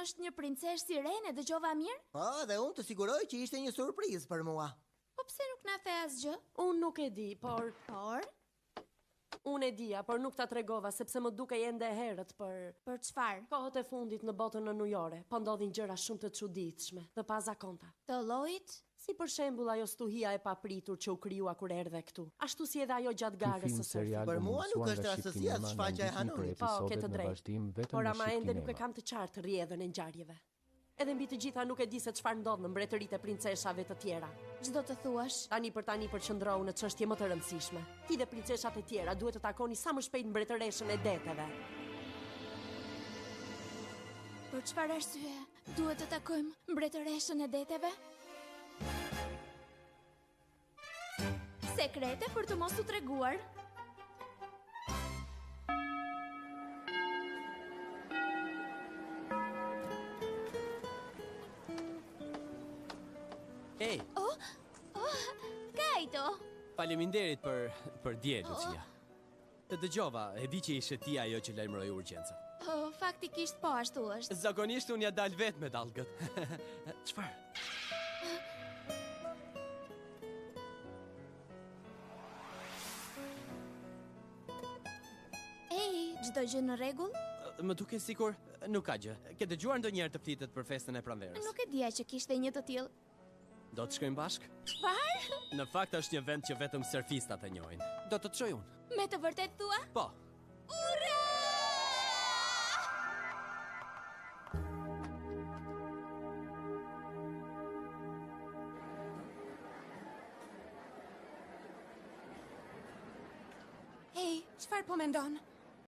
është një princesh sirene, dëgjova mirë? Dhe unë të siguroj që ishte një surprizë për mua. Po pse nuk na the asgjë? Unë nuk e di, por... Unë e dija, por nuk ta tregova, sepse më duke ende e herët për... Për çfarë? Kohët e fundit në botën në Nujore, po ndodhin gjëra shumë të çuditshme dhe pa zakonta. Të llojit? Si për shembull ajo stuhia e papritur që u krijua kur erdhe këtu. Ashtu si edhe ajo gjatë garës së surfit. Për mua nuk është rastësia as shfaqja e Hanonit. Po, ke të drejtë. Por ama ende nuk e kam të qartë rrjedhën e ngjarjeve. Edhe mbi të gjitha nuk e di se çfarë ndodh në mbretëritë e princeshave të tjera. Ç'do të thuash? Tani përqendrohu në çështje më të rëndësishme. Ti dhe princeshat e tjera duhet të takoni sa më shpejt mbretëreshën e deteve. Për çfarë arsye duhet të takojmë mbretëreshën e deteve? Sekrete për të mos u treguar. Hey. Kajto. Faleminderit për dje, Lucia. Të dëgjova, e di që ishe ti ajo që lajmëroi urgjencën. Faktikisht po ashtu është. Zakonisht unë ja dal vetë me dallgët. Çfarë? Çdo gjë në rregull? Më duket sikur nuk ka gjë. Ke dëgjuar ndonjëherë të flitet për festën e pranverës? Nuk e dija që kishte një të tillë. Do të shkojmë bashkë? Çfarë? Në fakt është një vend që vetëm surfistat e njohin. Do të të çoj unë. Me të vërtet thua? Po. Ura! Hey, çfarë po mendon?